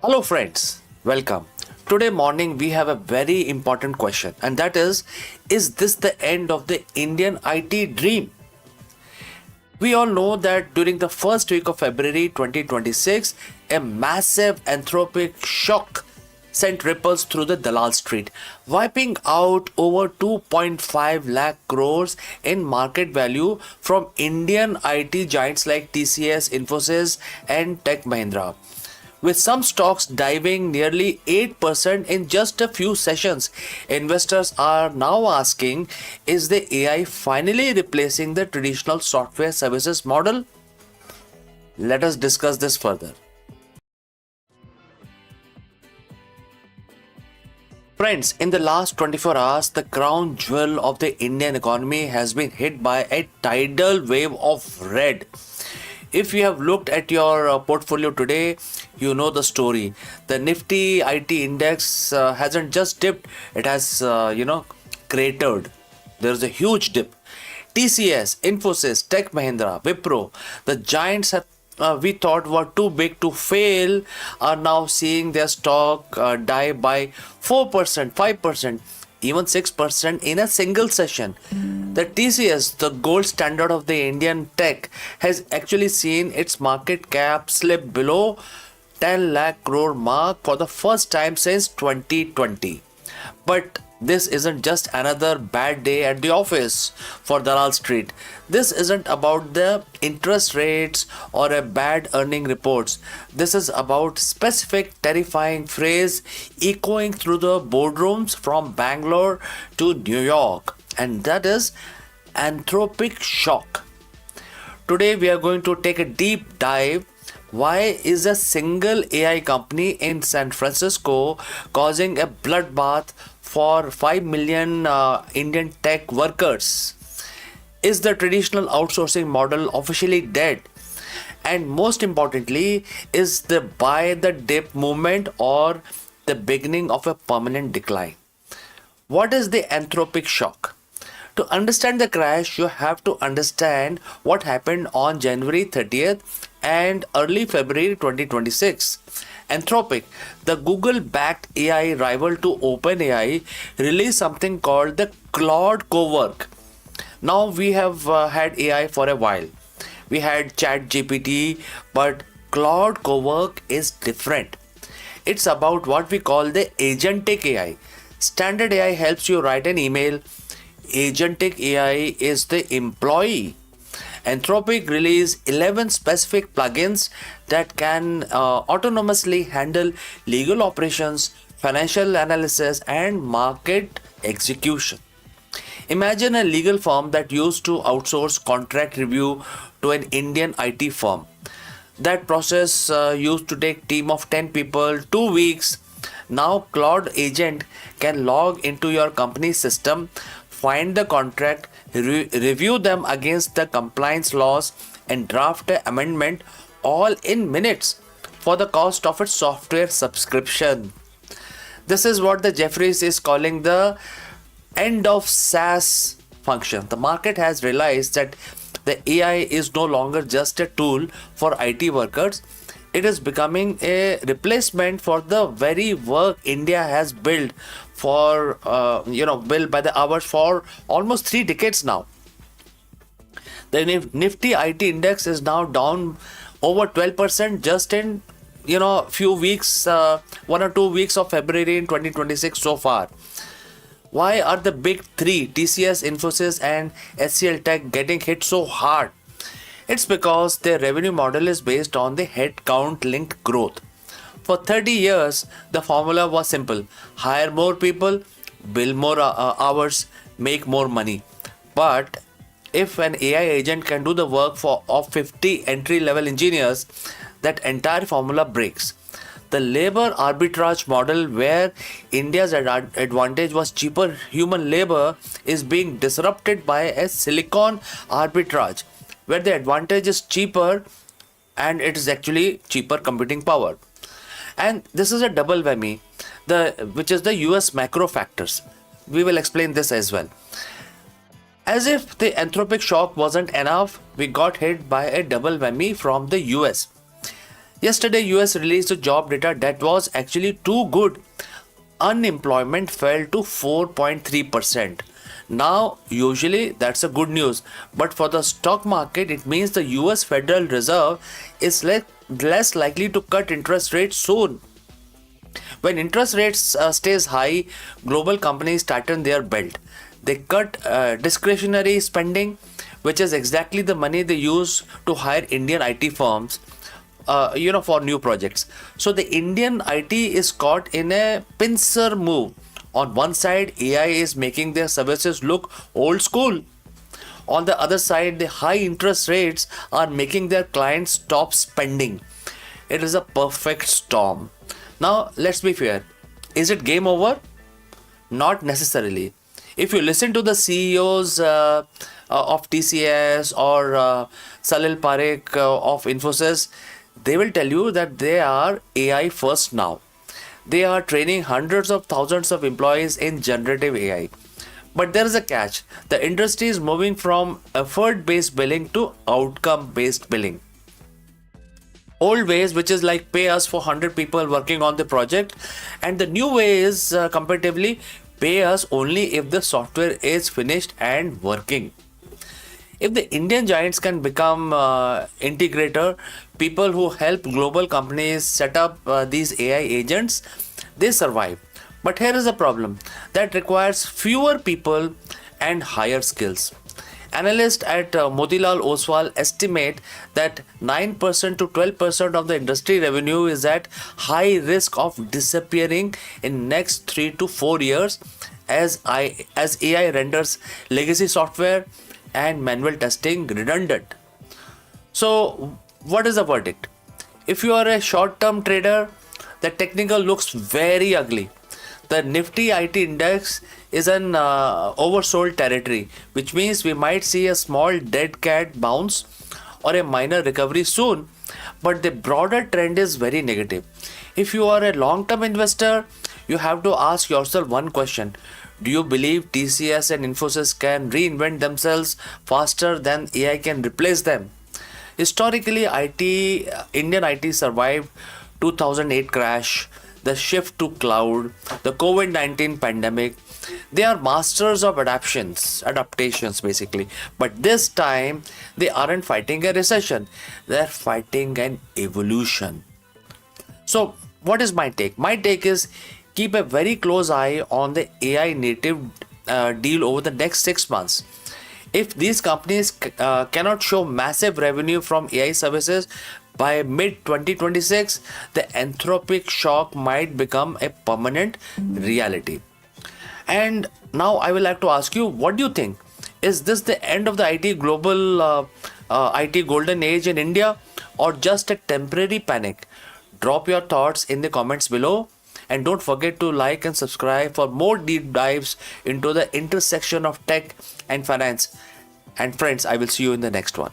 Hello friends, welcome. Today morning we have a very important question, and that is this the end of the Indian IT dream? We all know that during the first week of February 2026, a massive anthropic shock sent ripples through the Dalal Street, wiping out over 2.5 lakh crores in market value from Indian IT giants like TCS, Infosys, and Tech Mahindra, with some stocks diving nearly 8% in just a few sessions. Investors are now asking, is the AI finally replacing the traditional software services model? Let us discuss this further. Friends, in the last 24 hours, the crown jewel of the Indian economy has been hit by a tidal wave of red. If you have looked at your portfolio today, you know the story. The Nifty IT index hasn't just dipped, it has, cratered. There's a huge dip. TCS, Infosys, Tech Mahindra, Wipro, the giants we thought were too big to fail are now seeing their stock die by 4%, 5%, even 6% in a single session. The TCS, the gold standard of the Indian tech, has actually seen its market cap slip below 10 lakh crore mark for the first time since 2020. But this isn't just another bad day at the office for Dalal Street. This isn't about the interest rates or a bad earning reports. This is about specific terrifying phrase echoing through the boardrooms from Bangalore to New York, and that is anthropic shock. Today we are going to take a deep dive. Why is a single AI company in San Francisco causing a bloodbath for 5 million Indian tech workers? Is the traditional outsourcing model officially dead? And most importantly, is the buy the dip movement or the beginning of a permanent decline? What is the anthropic shock? To understand the crash, you have to understand what happened on January 30th and early February 2026. Anthropic, the Google-backed AI rival to OpenAI, released something called the Claude Cowork. Now we have had AI for a while. We had ChatGPT, but Claude Cowork is different. It's about what we call the agentic AI. Standard AI helps you write an email. Agentic AI is the employee. Anthropic released 11 specific plugins that can autonomously handle legal operations, financial analysis, and market execution. Imagine a legal firm that used to outsource contract review to an Indian IT firm. That process used to take team of 10 people 2 weeks. Now Claude Agent can log into your company system, find the contract, review them against the compliance laws, and draft an amendment all in minutes for the cost of its software subscription. This is what the Jeffries is calling the end of SaaS function. The market has realized that the AI is no longer just a tool for IT workers. It is becoming a replacement for the very work India has built for, built by the hours for almost 3 decades now. The Nifty IT index is now down over 12% just in, few weeks, 1 or 2 weeks of February in 2026 so far. Why are the big three, TCS, Infosys, and HCL Tech, getting hit so hard? It's because their revenue model is based on the headcount linked growth. For 30 years, the formula was simple: hire more people, bill more hours, make more money. But if an AI agent can do the work of 50 entry level engineers, that entire formula breaks. The labor arbitrage model, where India's advantage was cheaper human labor, is being disrupted by a silicon arbitrage, where the advantage is cheaper and it is actually cheaper computing power. And this is a double whammy, which is the US macro factors. We will explain this as well. As if the anthropic shock wasn't enough, we got hit by a double whammy from the US. Yesterday, US released a job data that was actually too good. Unemployment fell to 4.3%. Now, usually that's a good news, but for the stock market, it means the US Federal Reserve is less likely to cut interest rates soon. When interest rates stays high, global companies tighten their belt. They cut discretionary spending, which is exactly the money they use to hire Indian IT firms, for new projects. So the Indian IT is caught in a pincer move. On one side, AI is making their services look old school. On the other side, the high interest rates are making their clients stop spending. It is a perfect storm. Now, let's be fair. Is it game over? Not necessarily. If you listen to the CEOs of TCS or Salil Parekh of Infosys, they will tell you that they are AI first now. They are training hundreds of thousands of employees in generative AI. But there is a catch. The industry is moving from effort-based billing to outcome-based billing. Old ways, which is like pay us for 100 people working on the project, and the new way is comparatively pay us only if the software is finished and working. If the Indian giants can become integrator, people who help global companies set up these AI agents, they survive. But here is a problem that requires fewer people and higher skills. Analysts at Motilal Oswal estimate that 9% to 12% of the industry revenue is at high risk of disappearing in next 3 to 4 years as AI renders legacy software and manual testing redundant. So, what is the verdict? If you are a short-term trader, the technical looks very ugly. The Nifty IT index is an oversold territory, which means we might see a small dead cat bounce or a minor recovery soon, but the broader trend is very negative. If you are a long-term investor, you have to ask yourself one question. Do you believe TCS and Infosys can reinvent themselves faster than AI can replace them? Historically, Indian IT survived 2008 crash, the shift to cloud, the COVID-19 pandemic. They are masters of adaptations basically. But this time, they aren't fighting a recession. They're fighting an evolution. So, what is my take? My take is keep a very close eye on the AI native deal over the next 6 months. If these companies cannot show massive revenue from AI services by mid 2026, the anthropic shock might become a permanent reality. And now I will like to ask you, what do you think? Is this the end of the IT golden age in India, or just a temporary panic? Drop your thoughts in the comments below. And don't forget to like and subscribe for more deep dives into the intersection of tech and finance. And friends, I will see you in the next one.